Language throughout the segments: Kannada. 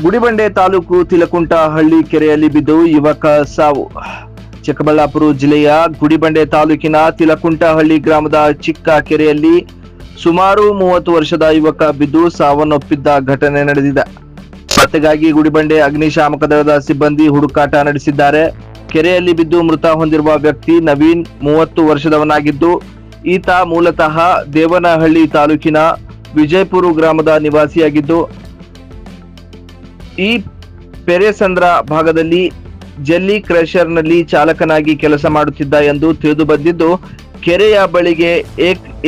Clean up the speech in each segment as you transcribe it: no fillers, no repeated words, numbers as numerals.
ಗುಡಿಬಂಡೆ ತಾಲೂಕು ತಿಲಕುಂಟಹಳ್ಳಿ ಕೆರೆಯಲ್ಲಿ ಬಿದ್ದು ಯುವಕ ಸಾವು. ಚಿಕ್ಕಬಳ್ಳಾಪುರ ಜಿಲ್ಲೆಯ ಗುಡಿಬಂಡೆ ತಾಲೂಕಿನ ತಿಲಕುಂಟಹಳ್ಳಿ ಗ್ರಾಮದ ಚಿಕ್ಕ ಕೆರೆಯಲ್ಲಿ ಸುಮಾರು 30 ವರ್ಷದ ಯುವಕ ಬಿದ್ದು ಸಾವನ್ನಪ್ಪಿದ್ದ ಘಟನೆ ನಡೆದಿದೆ. ಪತ್ತೆಗಾಗಿ ಗುಡಿಬಂಡೆ ಅಗ್ನಿಶಾಮಕ ದಳದ ಸಿಬ್ಬಂದಿ ಹುಡುಕಾಟ ನಡೆಸಿದ್ದಾರೆ. ಕೆರೆಯಲ್ಲಿ ಬಿದ್ದು ಮೃತ ಹೊಂದಿರುವ ವ್ಯಕ್ತಿ ನವೀನ್ 30 ವರ್ಷದವನಾಗಿದ್ದು, ಈತ ಮೂಲತಃ ದೇವನಹಳ್ಳಿ ತಾಲೂಕಿನ ವಿಜಯಪುರ ಗ್ರಾಮದ ನಿವಾಸಿಯಾಗಿದ್ದು, ಈ ಪೆರೇಸಂದ್ರ ಭಾಗದಲ್ಲಿ ಜಲ್ಲಿ ಕ್ರಷರ್ನಲ್ಲಿ ಚಾಲಕನಾಗಿ ಕೆಲಸ ಮಾಡುತ್ತಿದ್ದ ಎಂದು ತಿಳಿದು ಬಂದಿದ್ದು, ಕೆರೆಯ ಬಳಿಗೆ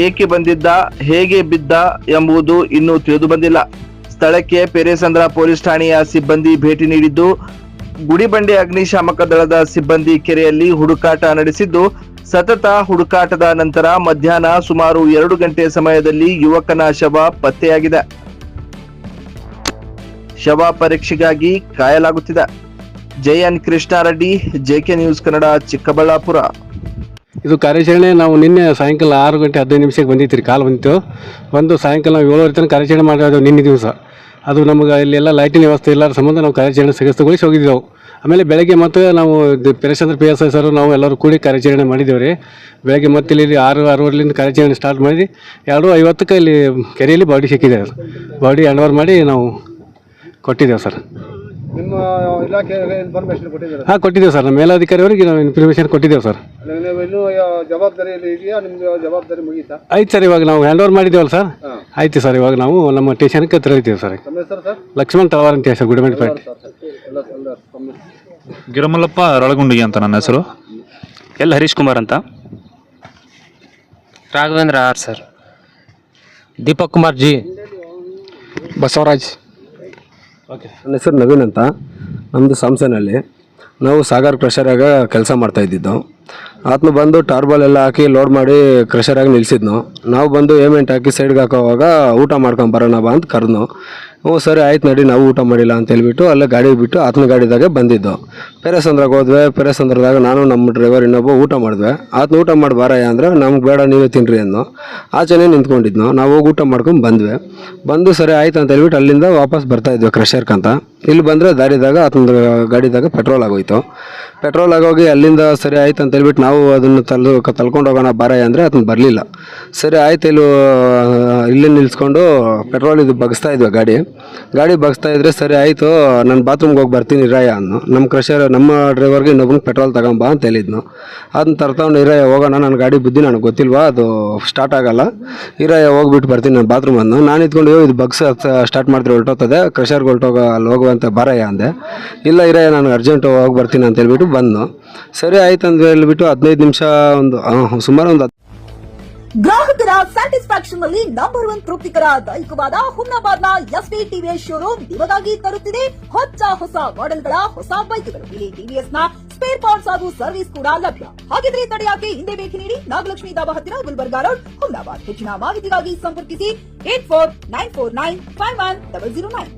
ಏಕೆ ಬಂದಿದ್ದ, ಹೇಗೆ ಬಿದ್ದ ಎಂಬುದು ಇನ್ನೂ ತಿಳಿದು ಬಂದಿಲ್ಲ. ಸ್ಥಳಕ್ಕೆ ಪೆರೇಸಂದ್ರ ಪೊಲೀಸ್ ಠಾಣೆಯ ಸಿಬ್ಬಂದಿ ಭೇಟಿ ನೀಡಿದ್ದು, ಗುಡಿಬಂಡೆ ಅಗ್ನಿಶಾಮಕ ದಳದ ಸಿಬ್ಬಂದಿ ಕೆರೆಯಲ್ಲಿ ಹುಡುಕಾಟ ನಡೆಸಿದ್ದು, ಸತತ ಹುಡುಕಾಟದ ನಂತರ ಮಧ್ಯಾಹ್ನ ಸುಮಾರು 2 ಗಂಟೆ ಸಮಯದಲ್ಲಿ ಯುವಕನ ಶವ ಪತ್ತೆಯಾಗಿದೆ. ಶವ ಪರೀಕ್ಷೆಗಾಗಿ ಕಾಯಲಾಗುತ್ತಿದೆ. JN Krishnareddy, JK news Kannada, Chikkaballapur. ಇದು ಕಾರ್ಯಾಚರಣೆ ನಾವು ನಿನ್ನೆ ಸಾಯಂಕಾಲ 6 ಗಂಟೆ 15 ನಿಮಿಷಕ್ಕೆ ಬಂದಿತ್ತು, ಕಾಲ್ ಬಂದಿತ್ತು. ಬಂದು ಸಾಯಂಕಾಲ ನಾವು 7 ತನಕ ಕಾರ್ಯಾಚರಣೆ ಮಾಡೋದು ನಿನ್ನೆ ದಿವಸ. ಅದು ನಮಗೆ ಇಲ್ಲೆಲ್ಲ ಲೈಟಿನ ವ್ಯವಸ್ಥೆ ಇಲ್ಲದ ಸಂಬಂಧ ನಾವು ಕಾರ್ಯಾಚರಣೆ ಸ್ಥಗಿತಗೊಳಿಸಿ ಹೋಗಿದ್ದೆವು. ಆಮೇಲೆ ಬೆಳಗ್ಗೆ ಮತ್ತು ನಾವು ಪೆರೇಸಂದ್ರ PSI ಸರ್ ನಾವು ಎಲ್ಲರೂ ಕೂಡಿ ಕಾರ್ಯಾಚರಣೆ ಮಾಡಿದ್ದೇವೆ ರೀ. ಬೆಳಗ್ಗೆ ಮತ್ತೆ ಇಲ್ಲಿ 6-6:15 ಕಾರ್ಯಾಚರಣೆ ಸ್ಟಾರ್ಟ್ ಮಾಡಿ 2:50ಕ್ಕೆ ಇಲ್ಲಿ ಕೆರೆಯಲ್ಲಿ ಬಾಡಿ ಸಿಕ್ಕಿದೆ. ಬಾಡಿ ಹ್ಯಾಂಡ್ ಓವರ್ ಮಾಡಿ ನಾವು ಕೊಟ್ಟಿದ್ದೇವೆ ಸರ್. ನಿಮ್ಮ ಇಲಾಖೆ ಇನ್ಫಾರ್ಮೇಷನ್ ಕೊಟ್ಟಿದ್ದೀರಾ? ಹಾಂ, ಕೊಟ್ಟಿದ್ದೇವೆ ಸರ್. ನಮ್ಮ ಮೇಲಾಧಿಕಾರಿಯವರಿಗೆ ನಾವು ಇನ್ಫಾರ್ಮೇಷನ್ ಕೊಟ್ಟಿದ್ದೇವೆ ಸರ್. ನೀವು ಇನ್ನೂ ಜವಾಬ್ದಾರಿಯಲ್ಲಿ ಇದೆಯಾ? ನಿಮ್ಗೆ ಜವಾಬ್ದಾರಿ ಮುಗೀತಾ? ಆಯ್ತು ಸರ್, ಇವಾಗ ನಾವು ಹ್ಯಾಂಡ್ ಓವರ್ ಮಾಡಿದ್ದೇವಲ್ಲ ಸರ್. ಆಯ್ತು ಸರ್, ಇವಾಗ ನಾವು ನಮ್ಮ ಸ್ಟೇಷನ್ಗೆ ತೆರಳಿದ್ದೇವೆ ಸರ್. ನಮ್ಮ ಹೆಸರು ಸರ್? ಲಕ್ಷ್ಮಣ್ ತಳವಾರ್ ಅಂತ ಸರ್, ಗುಡಿಬಂಡೆ ಪೇಟೆ. ಗಿರಮಲ್ಲಪ್ಪ ರಳಗುಂಡಿಗೆ ಅಂತ ನನ್ನ ಹೆಸರು. ಎಲ್ ಹರೀಶ್ ಕುಮಾರ್ ಅಂತ. Raghavendra R sir. Deepak Kumar G. Basavaraj. ನನ್ನ ಹೆಸರು ನವೀನ್ ಅಂತ. ನಮ್ಮದು ಸಾಮ್ಸನಲ್ಲಿ. ನಾವು ಸಾಗರ್ ಕ್ರಷರಾಗ ಕೆಲಸ ಮಾಡ್ತಾ ಇದ್ದಿದ್ದು. ಆತನು ಬಂದು ಟಾರ್ಬಲ್ ಎಲ್ಲ ಹಾಕಿ ಲೋಡ್ ಮಾಡಿ ಕ್ರಷರಾಗಿ ನಿಲ್ಸಿದ್ನು. ನಾವು ಬಂದು ಏಮೆಂಟ್ ಹಾಕಿ ಸೈಡ್ಗೆ ಹಾಕೋವಾಗ ಊಟ ಮಾಡ್ಕೊಂಡು ಬರೋಣ ಬಾ ಅಂತ ಕರೆದ್ನು. ಹ್ಞೂ ಸರಿ ಆಯ್ತು ನಡಿ, ನಾವು ಊಟ ಮಾಡಿಲ್ಲ ಅಂತ ಹೇಳ್ಬಿಟ್ಟು ಅಲ್ಲೇ ಗಾಡಿ ಬಿಟ್ಟು ಆತನ ಗಾಡಿದಾಗೆ ಬಂದಿದ್ದು. ಪೆರೇಸಂದ್ರಾಗ ಹೋದ್ವಿ. ಪೆರೇಸಂದ್ರದಾಗ ನಾನು ನಮ್ಮ ಡ್ರೈವರ್ ಇನ್ನೊಬ್ಬ ಊಟ ಮಾಡಿದ್ವಿ. ಆತನ ಊಟ ಮಾಡಿ ಬಾರಯ್ಯ ಅಂದ್ರೆ ನಮ್ಗೆ ಬೇಡ, ನೀವೇ ತಿನ್ನಿರಿ ಅಂದು. ಆಚೆನೇ ನಿಂತ್ಕೊಂಡಿದ್ನು. ನಾವು ಹೋಗಿ ಊಟ ಮಾಡ್ಕೊಂಡು ಬಂದ್ವಿ. ಬಂದು ಸರಿ ಆಯ್ತು ಅಂತ ಹೇಳ್ಬಿಟ್ಟು ಅಲ್ಲಿಂದ ವಾಪಸ್ ಬರ್ತಾಯಿದ್ವಿ ಕ್ರಷರ್ಕಂತ. ಇಲ್ಲಿ ಬಂದರೆ ದಾರಿದಾಗ ಆತನ ಗಾಡಿದಾಗ ಪೆಟ್ರೋಲ್ ಆಗೋಯ್ತು. ಪೆಟ್ರೋಲ್ ಆಗೋಗಿ ಅಲ್ಲಿಂದ ಸರಿ ಆಯ್ತು ಅಂತ ಹೇಳ್ಬಿಟ್ಟು ನಾವು ಅದನ್ನು ತಳ್ಕೊಂಡು ಹೋಗೋಣ ಬಾರಯ್ಯ ಅಂದರೆ ಆತನ ಬರಲಿಲ್ಲ. ಸರಿ ಆಯ್ತು, ಇಲ್ಲಿ ನಿಲ್ಸ್ಕೊಂಡು ಪೆಟ್ರೋಲ್ ಇದು ಬಗ್ಸ್ತಾ ಇದ್ವಿ. ಗಾಡಿ ಬಗ್ಸ್ತಾ ಇದ್ರೆ ಸರಿ ಆಯಿತು, ನಾನು ಬಾತ್ರೂಮ್ಗೆ ಹೋಗಿ ಬರ್ತೀನಿ ಇರಾಯ ಅಂದು. ನಮ್ಮ ಡ್ರೈವರ್ಗೆ ಇನ್ನೊಬ್ಬನಿಗೆ ಪೆಟ್ರೋಲ್ ತಗೊಂಬ ಅಂತ ಹೇಳಿದ್ನು. ಅದನ್ನ ತರ್ಕೊಂಡು ಇರಾಯ ಹೋಗೋಣ, ನನ್ನ ಗಾಡಿ ಬುದ್ಧಿ ನನಗೆ ಗೊತ್ತಿಲ್ವಾ, ಅದು ಸ್ಟಾರ್ಟ್ ಆಗಲ್ಲ, ಇರಾಯ ಹೋಗ್ಬಿಟ್ಟು ಬರ್ತೀನಿ ನಾನು ಬಾತ್ರೂಮ್ ಅಂದು. ನಾನು ಇದ್ಕೊಂಡು ಇದು ಬಗ್ಸ್ ಸ್ಟಾರ್ಟ್ ಮಾಡಿದ್ರೆ ಹೊರಟೋಗ್ತದೆ, ಕ್ರಷರ್ಗೆ ಅಲ್ಲಿ ಹೋಗುವಂಥ ಬಾರಯ್ಯ ಅಂದೆ. ಇಲ್ಲ ಇರಾಯ, ನಾನು ಅರ್ಜೆಂಟು ಹೋಗಿ ಬರ್ತೀನಿ ಅಂತ ಹೇಳ್ಬಿಟ್ಟು ಬಂದು. ಸರಿ ಆಯ್ತು ಅಂತ ಹೇಳ್ಬಿಟ್ಟು 15 ನಿಮಿಷ ಸುಮಾರು ಒಂದು ಗ್ರಾಹಕರ ಸ್ಯಾಟಿಸ್ಫ್ಯಾಕ್ಷನ್ ನಲ್ಲಿ ನಂಬರ್ 1 ತೃಪ್ತಿಕರ ದೈಹಿಕವಾದ ಹುಮ್ನಾಬಾದ್ನ ಎಸ್ಪಿ ಟಿವಿಎಸ್ ಶೋರೂಮ್ ನಿಮಗಾಗಿ ತರುತ್ತಿದೆ ಹೊಸ ಮಾಡೆಲ್ಗಳ ಹೊಸ ಬೈಕ್ಗಳು. ಇಲ್ಲಿ ಟಿವಿಎಸ್ ನ ಸ್ಪೇರ್ ಪಾರ್ಟ್ಸ್ ಹಾಗೂ ಸರ್ವಿಸ್ ಕೂಡ ಲಭ್ಯ. ಹಾಗಿದ್ರೆ ತಡೆಯಾಕೆ ಹಿಂದೆ ಭೇಟಿ ನೀಡಿ, ನಾಗಲಕ್ಷ್ಮಿ ದಾಬಾ ಹತ್ತಿರ ಗುಲ್ಬರ್ಗಾ ರೋಡ್, ಹುಮ್ನಾಬಾದ್. ಹೆಚ್ಚಿನ ಮಾಹಿತಿಗಾಗಿ ಸಂಪರ್ಕಿಸಿ 8494951009.